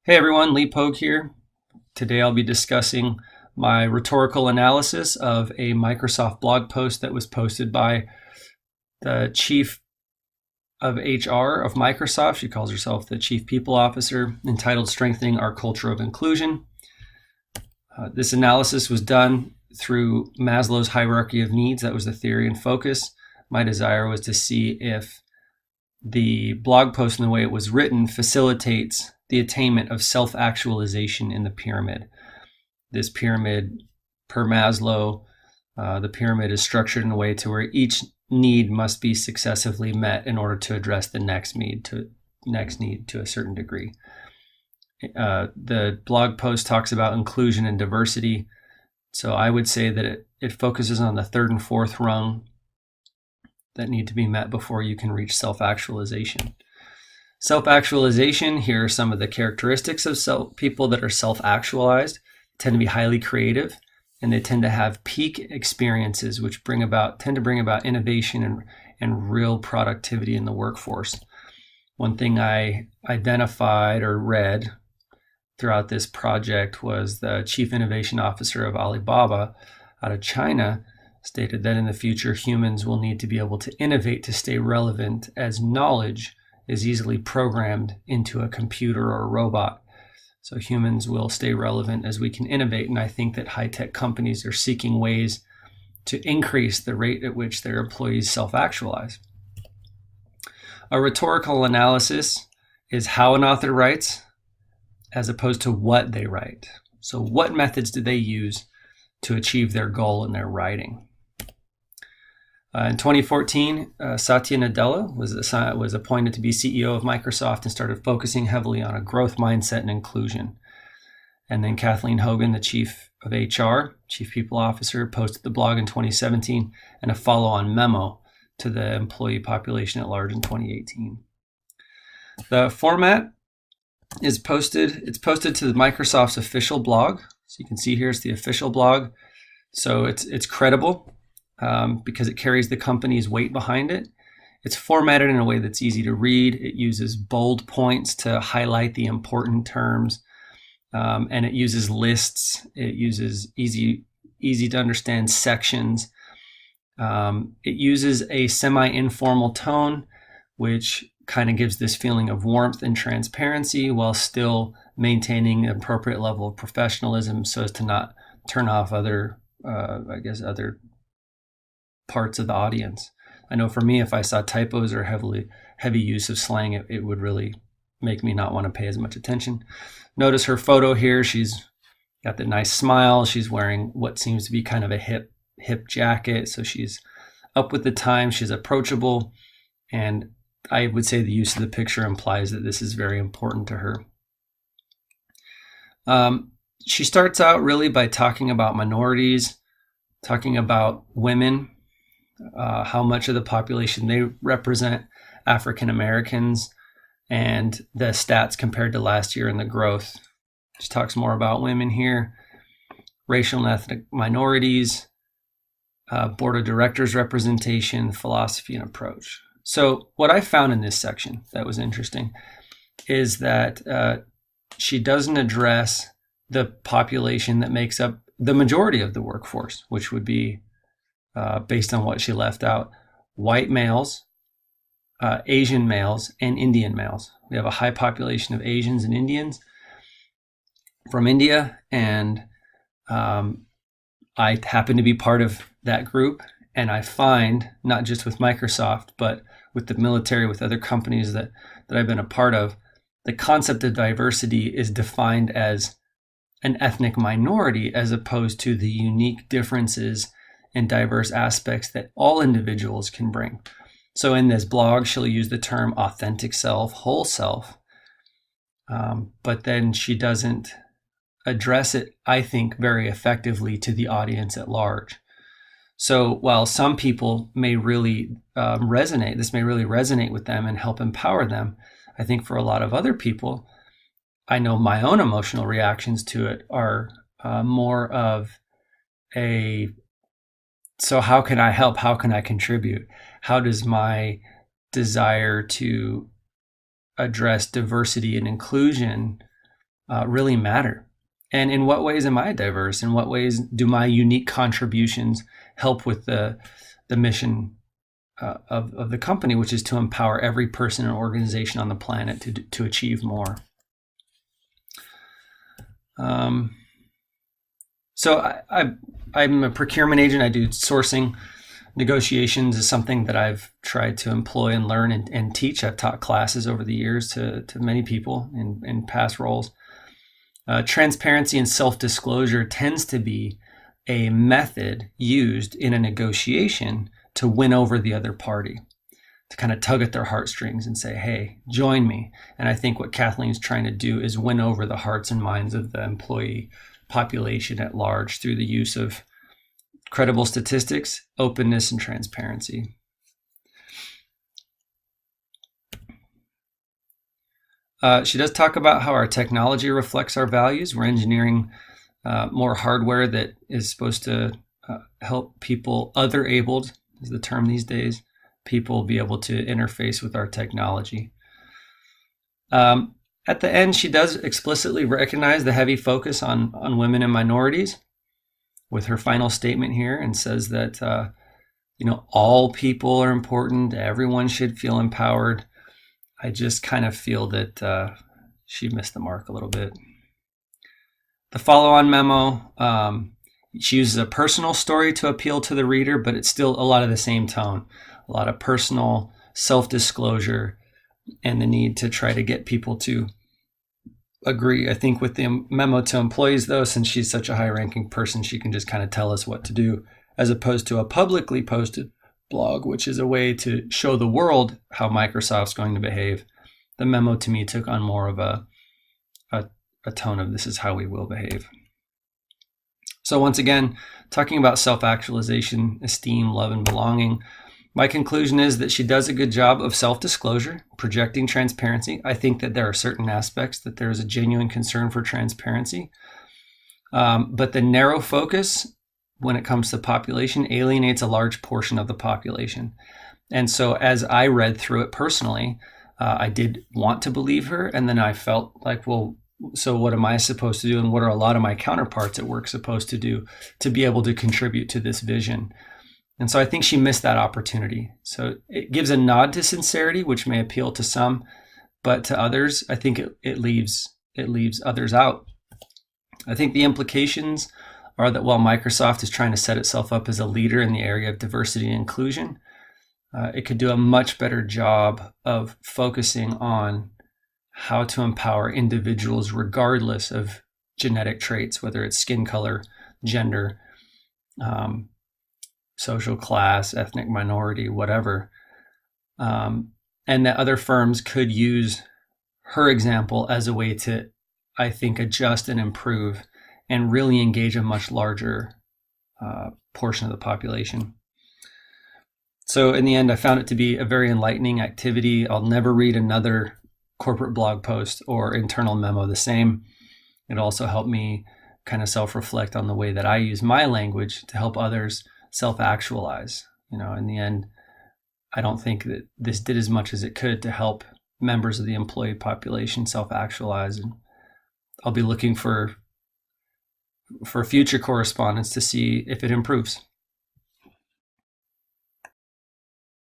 Hey everyone, Lee Pogue here. Today I'll be discussing my rhetorical analysis of a Microsoft blog post that was posted by the chief of HR of Microsoft. She calls herself the Chief People Officer, entitled Strengthening Our Culture of Inclusion. This analysis was done through Maslow's hierarchy of needs. That was the theory and focus. My desire was to see if the blog post and the way it was written facilitates the attainment of self-actualization in the pyramid. This pyramid, per Maslow, the pyramid is structured in a way to where each need must be successively met in order to address the next need to a certain degree. The blog post talks about inclusion and diversity. So I would say that it focuses on the third and fourth rung that need to be met before you can reach self-actualization. Self-actualization, here are some of the characteristics of people that are self-actualized. Tend to be highly creative, and they tend to have peak experiences which tend to bring about innovation and real productivity in the workforce. One thing I identified or read throughout this project was the Chief Innovation Officer of Alibaba out of China stated that in the future humans will need to be able to innovate to stay relevant, as knowledge is easily programmed into a computer or a robot. So humans will stay relevant as we can innovate. And I think that high-tech companies are seeking ways to increase the rate at which their employees self-actualize. A rhetorical analysis is how an author writes as opposed to what they write. So what methods did they use to achieve their goal in their writing? In 2014, Satya Nadella was appointed to be CEO of Microsoft and started focusing heavily on a growth mindset and inclusion. And then Kathleen Hogan, the Chief of HR, Chief People Officer, posted the blog in 2017 and a follow-on memo to the employee population at large in 2018. The format is posted. It's posted to the Microsoft's official blog. So you can see here it's the official blog. So it's credible. Because it carries the company's weight behind it. It's formatted in a way that's easy to read. It uses bold points to highlight the important terms, and it uses lists. It uses easy to understand sections. It uses a semi-informal tone, which kind of gives this feeling of warmth and transparency while still maintaining an appropriate level of professionalism so as to not turn off other parts of the audience. I know for me, if I saw typos or heavy use of slang, it would really make me not want to pay as much attention. Notice her photo here. She's got the nice smile. She's wearing what seems to be kind of a hip jacket. So she's up with the time. She's approachable. And I would say the use of the picture implies that this is very important to her. She starts out really by talking about minorities, talking about women, how much of the population they represent, African Americans, and the stats compared to last year and the growth. She talks more about women here, racial and ethnic minorities, board of directors representation, philosophy, and approach. So what I found in this section that was interesting is that she doesn't address the population that makes up the majority of the workforce, which would be based on what she left out, white males, Asian males, and Indian males. We have a high population of Asians and Indians from India, and I happen to be part of that group. And I find, not just with Microsoft, but with the military, with other companies that I've been a part of, the concept of diversity is defined as an ethnic minority as opposed to the unique differences and diverse aspects that all individuals can bring. So in this blog, she'll use the term authentic self, whole self, but then she doesn't address it, I think, very effectively to the audience at large. So while some people may really this may really resonate with them and help empower them, I think for a lot of other people, I know my own emotional reactions to it are more of so how can I help? How can I contribute? How does my desire to address diversity and inclusion really matter? And in what ways am I diverse? In what ways do my unique contributions help with the mission of the company, which is to empower every person and organization on the planet to achieve more? So I'm a procurement agent. I do sourcing. Negotiations is something that I've tried to employ and learn and teach. I've taught classes over the years to many people in past roles. Transparency and self-disclosure tends to be a method used in a negotiation to win over the other party, to kind of tug at their heartstrings and say, hey, join me. And I think what Kathleen's trying to do is win over the hearts and minds of the employee population at large through the use of credible statistics, openness, and transparency. She does talk about how our technology reflects our values. We're engineering more hardware that is supposed to help people, other-abled is the term these days, people be able to interface with our technology. At the end, she does explicitly recognize the heavy focus on women and minorities with her final statement here, and says that all people are important, everyone should feel empowered. I just kind of feel that she missed the mark a little bit. The follow-on memo, she uses a personal story to appeal to the reader, but it's still a lot of the same tone, a lot of personal self-disclosure and the need to try to get people to agree. I think with the memo to employees, though, since she's such a high-ranking person, she can just kind of tell us what to do, as opposed to a publicly posted blog, which is a way to show the world how Microsoft's going to behave. The memo to me took on more of a tone of this is how we will behave. So once again, talking about self-actualization, esteem, love, and belonging, my conclusion is that she does a good job of self-disclosure, projecting transparency. I think that there are certain aspects that there is a genuine concern for transparency. But the narrow focus when it comes to population alienates a large portion of the population. And so as I read through it personally, I did want to believe her. And then I felt like, well, so what am I supposed to do? And what are a lot of my counterparts at work supposed to do to be able to contribute to this vision? And so I think she missed that opportunity. So it gives a nod to sincerity, which may appeal to some, but to others, I think it leaves others out. I think the implications are that while Microsoft is trying to set itself up as a leader in the area of diversity and inclusion, it could do a much better job of focusing on how to empower individuals regardless of genetic traits, whether it's skin color, gender, social class, ethnic minority, whatever. And that other firms could use her example as a way to, I think, adjust and improve and really engage a much larger portion of the population. So in the end, I found it to be a very enlightening activity. I'll never read another corporate blog post or internal memo the same. It also helped me kind of self-reflect on the way that I use my language to help others self-actualize. In the end, I don't think that this did as much as it could to help members of the employee population self-actualize. And I'll be looking for future correspondence to see if it improves.